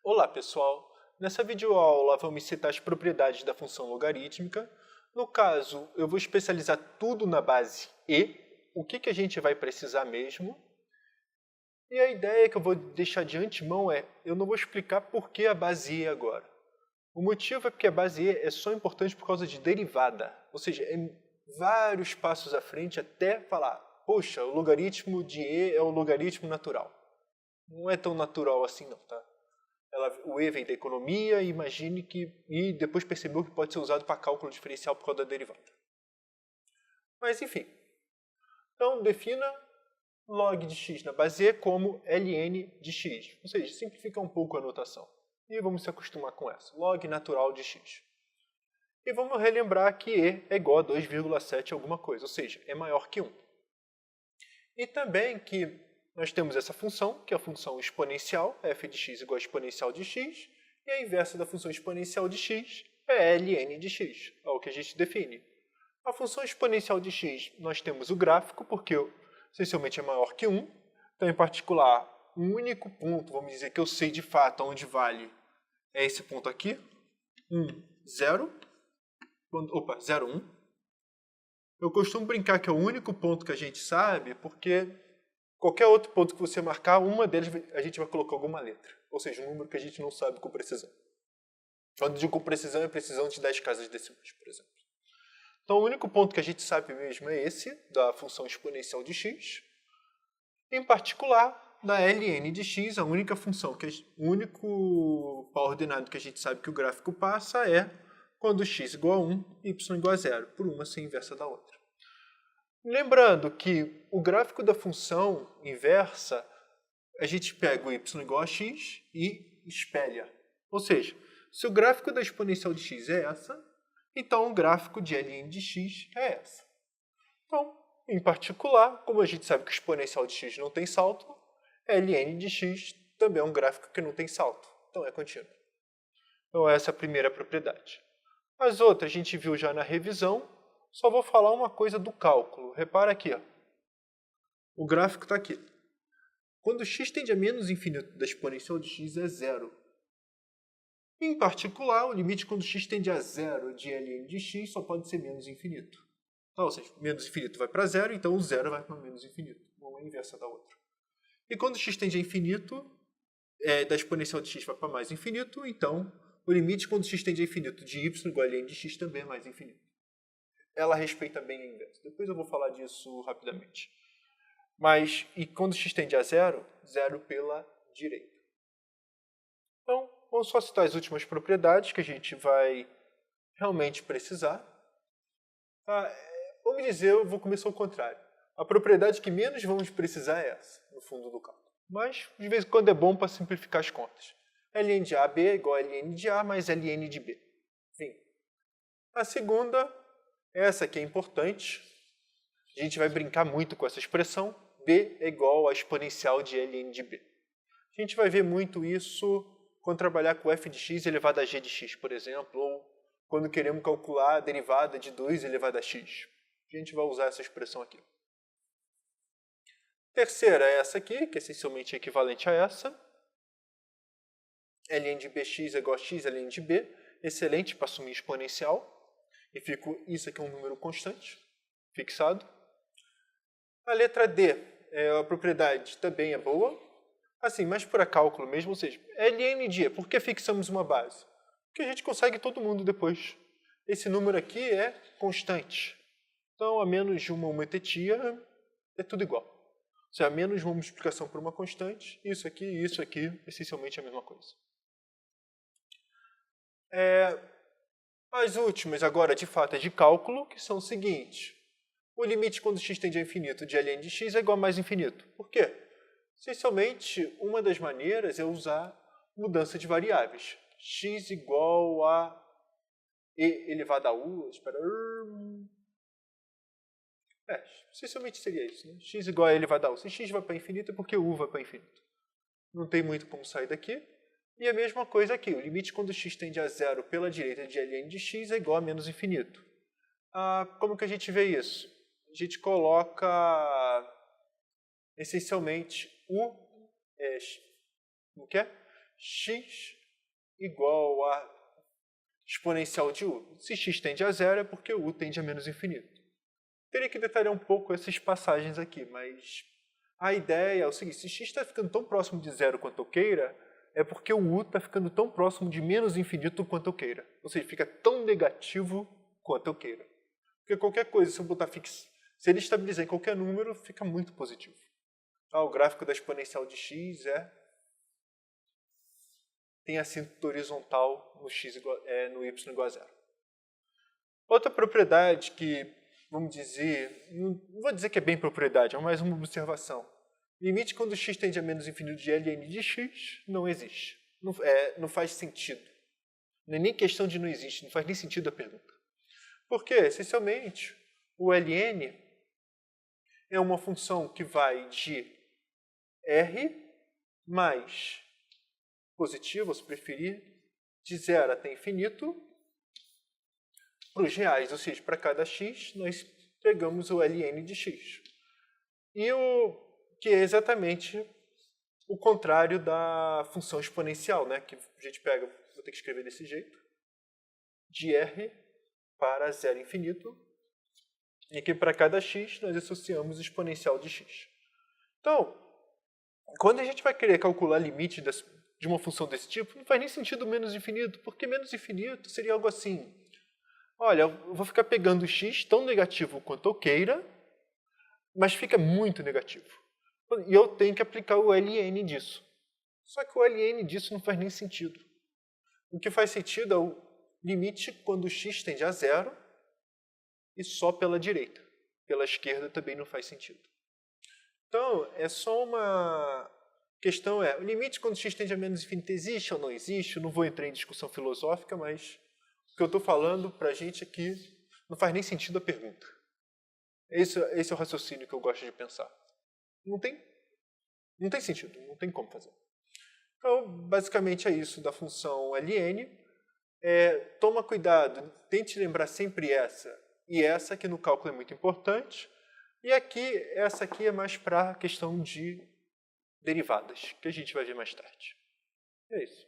Olá pessoal, nessa videoaula vamos citar as propriedades da função logarítmica. No caso, eu vou especializar tudo na base e, o que a gente vai precisar mesmo. E a ideia que eu vou deixar de antemão é, eu não vou explicar por que a base e agora. O motivo é porque a base e é só importante por causa de derivada, ou seja, é vários passos à frente até falar, poxa, o logaritmo de e é o logaritmo natural. Não é tão natural assim não, tá? O e vem da economia, imagine que e depois percebeu que pode ser usado para cálculo diferencial por causa da derivada. Mas enfim, então defina log de x na base e como ln de x, ou seja, simplifica um pouco a notação. E vamos se acostumar com essa, log natural de x. E vamos relembrar que e é igual a 2,7 alguma coisa, ou seja, é maior que 1. E também que nós temos essa função, que é a função exponencial, f de x igual a exponencial de x, e a inversa da função exponencial de x é ln de x, é o que a gente define. A função exponencial de x, nós temos o gráfico, porque essencialmente é maior que 1, então em particular, um único ponto, vamos dizer que eu sei de fato onde vale, é esse ponto aqui, 1, 0, 0, 1. Eu costumo brincar que é o único ponto que a gente sabe, porque qualquer outro ponto que você marcar, uma deles a gente vai colocar alguma letra. Ou seja, um número que a gente não sabe com precisão. Quando digo com precisão, é precisão de 10 casas decimais, por exemplo. Então, o único ponto que a gente sabe mesmo é esse, da função exponencial de x. Em particular, da ln de x, a única função, o único pau ordenado que a gente sabe que o gráfico passa é quando x igual a 1 e y igual a 0, por uma ser inversa da outra. Lembrando que o gráfico da função inversa, a gente pega o y igual a x e espelha. Ou seja, se o gráfico da exponencial de x é essa, então o gráfico de ln de x é essa. Então, em particular, como a gente sabe que o exponencial de x não tem salto, ln de x também é um gráfico que não tem salto. Então é contínuo. Então essa é a primeira propriedade. As outras a gente viu já na revisão, só vou falar uma coisa do cálculo. Repara aqui, ó. O gráfico está aqui. Quando x tende a menos infinito da exponencial de x é zero. Em particular, o limite quando x tende a zero de ln de x só pode ser menos infinito. Então, ou seja, menos infinito vai para zero, então o zero vai para menos infinito. Uma é a inversa da outra. E quando x tende a infinito, da exponencial de x vai para mais infinito, então o limite quando x tende a infinito de y igual a ln de x também é mais infinito. Ela respeita bem a inversa. Depois eu vou falar disso rapidamente. Mas, e quando x tende a zero, zero pela direita. Então, vamos só citar as últimas propriedades que a gente vai realmente precisar. Vamos dizer, eu vou começar ao contrário. A propriedade que menos vamos precisar é essa, no fundo do cálculo. Mas, de vez em quando é bom para simplificar as contas. ln de AB é igual a ln de A mais ln de B. Enfim. A segunda, essa aqui é importante. A gente vai brincar muito com essa expressão. B é igual a exponencial de ln de B. A gente vai ver muito isso quando trabalhar com f de x elevado a g de x, por exemplo, ou quando queremos calcular a derivada de 2 elevado a x. A gente vai usar essa expressão aqui. Terceira é essa aqui, que essencialmente é equivalente a essa. ln de bx é igual a x ln de b. Excelente para assumir exponencial. E isso aqui é um número constante, fixado. A letra D, a propriedade também é boa. Assim, mas para cálculo mesmo, ou seja, ln de E, por que fixamos uma base? Porque a gente consegue todo mundo depois. Esse número aqui é constante. Então, a menos de uma tetia, é tudo igual. Ou seja, a menos de uma multiplicação por uma constante, isso aqui e isso aqui, essencialmente é a mesma coisa. As últimas, agora, de fato, é de cálculo, que são o seguinte. O limite quando x tende a infinito de ln de x é igual a mais infinito. Por quê? Essencialmente, uma das maneiras é usar mudança de variáveis. X igual a e elevado a u, essencialmente seria isso, né? X igual a elevado a u. Se x vai para infinito é porque u vai para infinito. Não tem muito como sair daqui. E a mesma coisa aqui, o limite quando x tende a zero pela direita de ln de x é igual a menos infinito. Como que a gente vê isso? A gente coloca essencialmente o que é? x igual a exponencial de u. Se x tende a zero é porque u tende a menos infinito. Teria que detalhar um pouco essas passagens aqui, mas a ideia é o seguinte: se x está ficando tão próximo de zero quanto eu queira, é porque o u está ficando tão próximo de menos infinito quanto eu queira. Ou seja, fica tão negativo quanto eu queira. Porque qualquer coisa, se eu botar se ele estabilizar em qualquer número, fica muito positivo. O gráfico da exponencial de x tem assíntota horizontal no no y igual a zero. Outra propriedade que, vamos dizer, não vou dizer que é bem propriedade, é mais uma observação. Limite quando x tende a menos infinito de ln de x não existe. Não faz sentido. Não é nem questão de não existe, não faz nem sentido a pergunta. Porque, essencialmente, o ln é uma função que vai de r mais positivo, se preferir, de 0 até infinito, para os reais, ou seja, para cada x, nós pegamos o ln de x. E que é exatamente o contrário da função exponencial, né? Que a gente pega, vou ter que escrever desse jeito, de r para 0 infinito, e que para cada x nós associamos o exponencial de x. Então, quando a gente vai querer calcular limite de uma função desse tipo, não faz nem sentido menos infinito, porque menos infinito seria algo assim: olha, eu vou ficar pegando o x tão negativo quanto eu queira, mas fica muito negativo. E eu tenho que aplicar o ln disso. Só que o ln disso não faz nem sentido. O que faz sentido é o limite quando o x tende a zero e só pela direita. Pela esquerda também não faz sentido. Então, é só uma questão, o limite quando x tende a menos infinito existe ou não existe? Eu não vou entrar em discussão filosófica, mas o que eu estou falando para a gente aqui não faz nem sentido a pergunta. Esse é o raciocínio que eu gosto de pensar. Não tem sentido, não tem como fazer. Então, basicamente é isso da função ln. Toma cuidado, tente lembrar sempre essa e essa, que no cálculo é muito importante. E aqui, essa aqui é mais para a questão de derivadas, que a gente vai ver mais tarde. É isso.